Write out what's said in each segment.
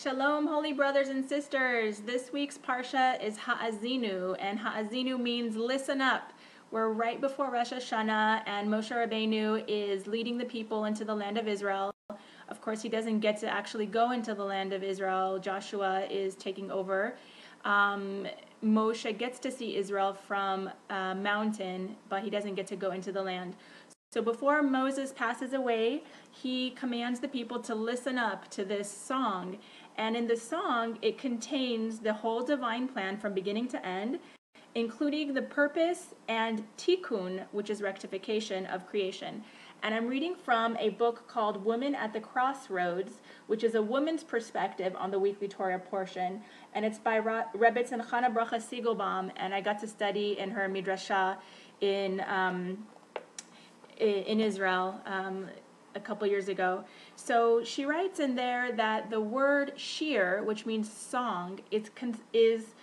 Shalom, holy brothers and sisters. This week's Parsha is Ha'azinu, and Ha'azinu means listen up. We're right before Rosh Hashanah, and Moshe Rabbeinu is leading the people into the land of Israel. Of course, he doesn't get to actually go into the land of Israel. Joshua is taking over. Moshe gets to see Israel from a mountain, but he doesn't get to go into the land. So before Moses passes away, he commands the people to listen up to this song. And in the song, it contains the whole divine plan from beginning to end, including the purpose and tikkun, which is rectification of creation. And I'm reading from a book called Women at the Crossroads, which is a woman's perspective on the weekly Torah portion. And it's by Rebbetzin Chana Bracha Siegelbaum, and I got to study in her midrasha in Israel a couple years ago. So she writes in there that the word shir, which means song, is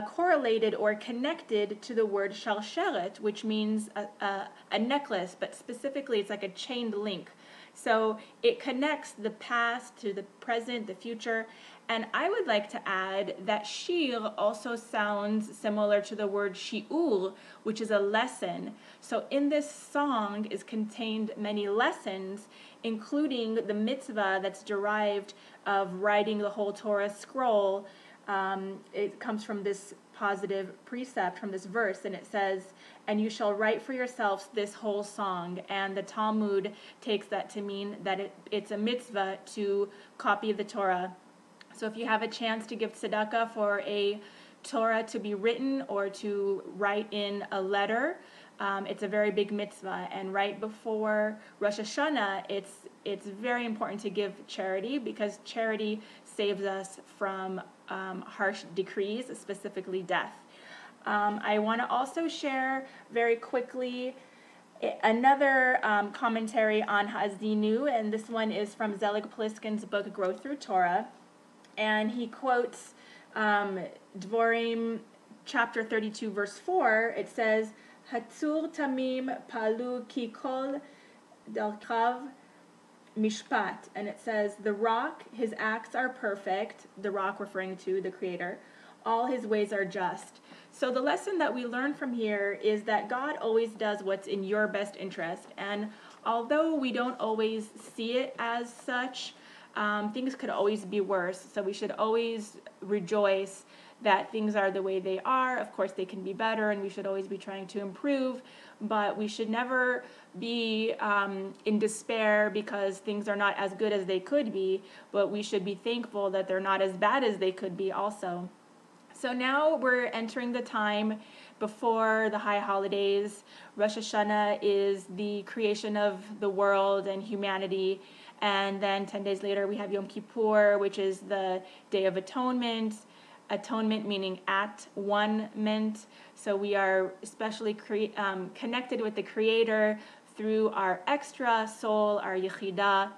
correlated or connected to the word shalsheret, which means a necklace, but specifically it's like a chained link. So it connects the past to the present, the future. And I would like to add that shir also sounds similar to the word shi'ur, which is a lesson. So in this song is contained many lessons, including the mitzvah that's derived of writing the whole Torah scroll. It comes from this positive precept from this verse, and it says, "And you shall write for yourselves this whole song." And the Talmud takes that to mean that it's a mitzvah to copy the Torah. So if you have a chance to give tzedakah for a Torah to be written or to write in a letter, it's a very big mitzvah. And right before Rosh Hashanah, it's very important to give charity, because charity saves us from harsh decrees, specifically death. I want to also share very quickly another commentary on Ha'azinu, and this one is from Zelig Pliskin's book Growth Through Torah, and he quotes Dvorim chapter 32 verse 4. It says, "Hatzur tamim palu ki kol darkav mishpat," and it says, "The rock, his acts are perfect," the rock referring to the Creator, "all his ways are just." So the lesson that we learn from here is that God always does what's in your best interest, and although we don't always see it as such, things could always be worse. So we should always rejoice that things are the way they are. Of course, they can be better, and we should always be trying to improve, but we should never be in despair because things are not as good as they could be, but we should be thankful that they're not as bad as they could be also. So now we're entering the time before the high holidays. Rosh Hashanah is the creation of the world and humanity, and then 10 days later we have Yom Kippur, which is the Day of Atonement. Atonement meaning at one-ment. So we are especially connected with the Creator through our extra soul, our Yechidah.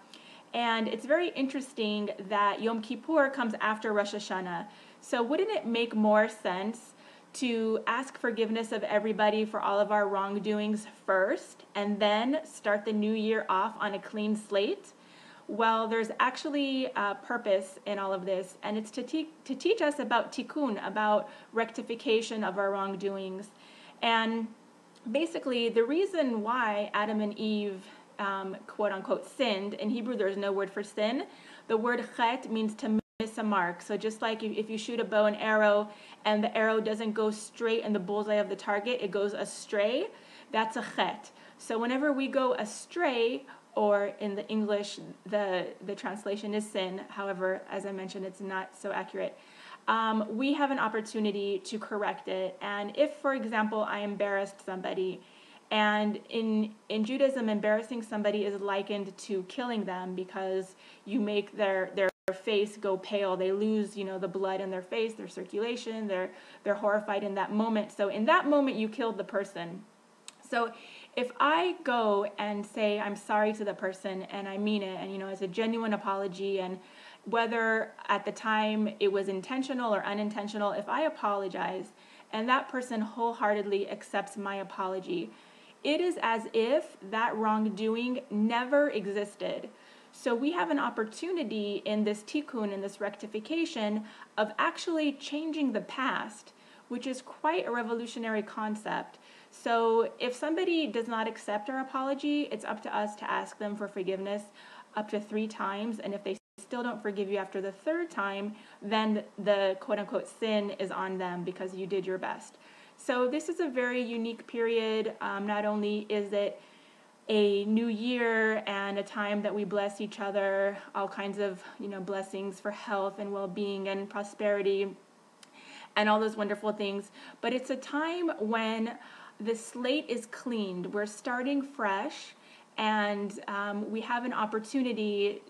And it's very interesting that Yom Kippur comes after Rosh Hashanah. So wouldn't it make more sense to ask forgiveness of everybody for all of our wrongdoings first, and then start the new year off on a clean slate? Well, there's actually a purpose in all of this, and it's to teach us about tikkun, about rectification of our wrongdoings. And basically, the reason why Adam and Eve, quote-unquote, sinned, in Hebrew there's no word for sin. The word chet means to miss a mark. So just like if you shoot a bow and arrow and the arrow doesn't go straight in the bullseye of the target, it goes astray, that's a chet. So whenever we go astray, or in the English, the translation is sin. However, as I mentioned, it's not so accurate. We have an opportunity to correct it. And if, for example, I embarrassed somebody, and in Judaism, embarrassing somebody is likened to killing them, because you make their face go pale. They lose, the blood in their face, their circulation. They're horrified in that moment. So in that moment, you killed the person. So if I go and say I'm sorry to the person, and I mean it, and as a genuine apology, and whether at the time it was intentional or unintentional, if I apologize and that person wholeheartedly accepts my apology, it is as if that wrongdoing never existed. So we have an opportunity in this tikkun, in this rectification, of actually changing the past, which is quite a revolutionary concept. So if somebody does not accept our apology, it's up to us to ask them for forgiveness up to 3 times. And if they still don't forgive you after the 3rd time, then the quote-unquote sin is on them because you did your best. So this is a very unique period. Not only is it a new year and a time that we bless each other, all kinds of blessings for health and well-being and prosperity and all those wonderful things, but it's a time when the slate is cleaned. We're starting fresh, and we have an opportunity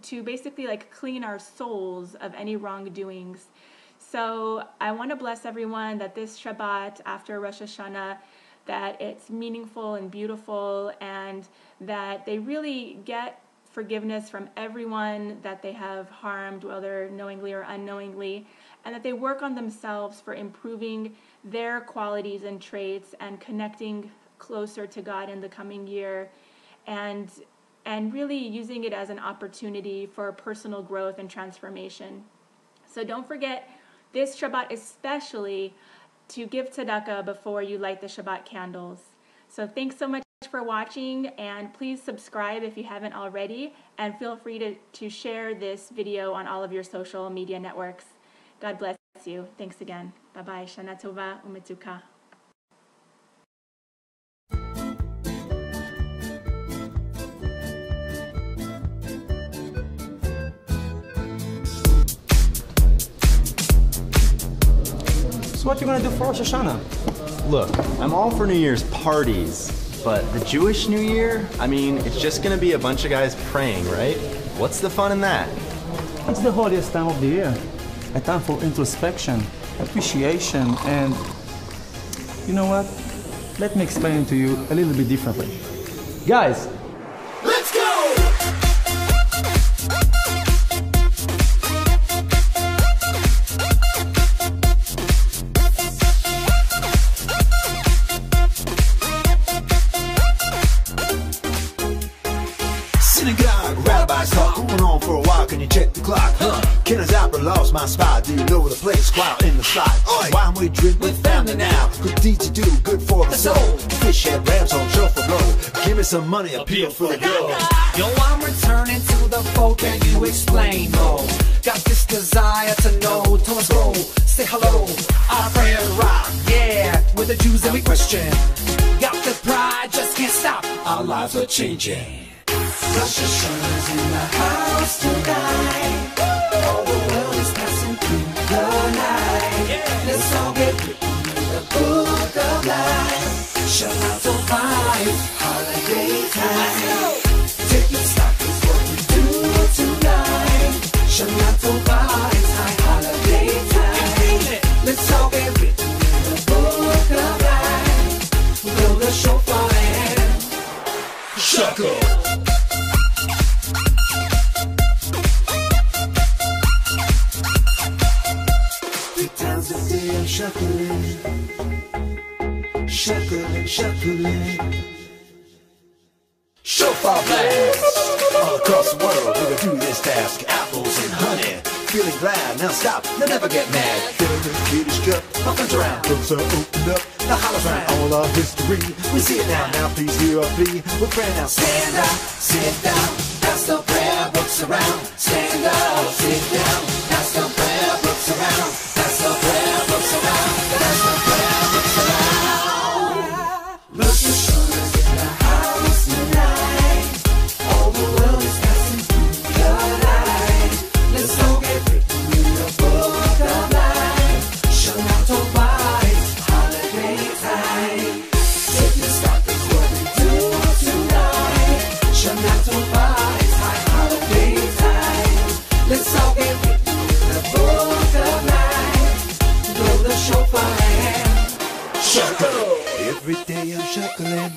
to basically clean our souls of any wrongdoings. So I want to bless everyone that this Shabbat after Rosh Hashanah, that it's meaningful and beautiful, and that they really get forgiveness from everyone that they have harmed, whether knowingly or unknowingly, and that they work on themselves for improving their qualities and traits and connecting closer to God in the coming year, and really using it as an opportunity for personal growth and transformation. So don't forget this Shabbat especially to give tzedakah before you light the Shabbat candles. So thanks so much for watching, and please subscribe if you haven't already, and feel free to share this video on all of your social media networks. God bless you. Thanks again. Bye-bye. Shana Tova u'Metzuka. So what you gonna do for Rosh Hashanah? Look, I'm all for New Year's parties, but the Jewish New Year, I mean, it's just gonna be a bunch of guys praying, right? What's the fun in that? It's the holiest time of the year. A time for introspection, appreciation, and you know what? Let me explain it to you a little bit differently. Guys, let's go! Synagogue, rabbis talk, going on for a while, can you check the clock? Can I stop or lost my spot? Do you know the place? Quiet in the slot. Why am we drink with family now? Good deeds to do, good for the soul. Fish head, rams on show for blow. Give me some money, appeal for the dough. Yo, I'm returning to the fold, can you explain more? Got this desire to know, Thomas Roll, say hello. Our prayer rock, yeah, we're the Jews and we Christian. Got the pride, just can't stop, our lives are changing. Rosh Hashanah's in the house tonight. All the world is passing through the night. Let's all get written in the book of life. Shabbat Tov, holiday time. Take your stock, is what we do tonight. Shabbat Tov, it's high holiday time. Let's all get written in the book of life. Blow the shofar and shuckle. Shuckling, shuckling, shuckling. Shofar blast all across the world. We're gonna do this task. Apples and honey, feeling glad. Now stop, now never get mad. Feeling the kiddish cup, my friends around. Books are opened up, the hollers round. All our history, we see it now. Now please hear our plea. We're praying now. Stand up, sit down. Pass the prayer books around. Stand up, sit down. Pass the prayer books around. Pass the prayer books around. Pass the prayer books around. Rosh Hashanah's in the house tonight. All the world is passing through the night. Let's all get written in the book of life. Shabbat Tov, holiday time. Take your stock, is what we do tonight. Shabbat Tov, high holiday time. Let's all get written in the book of life. Blow the shofar and shuckle. Every day I'm shuckling.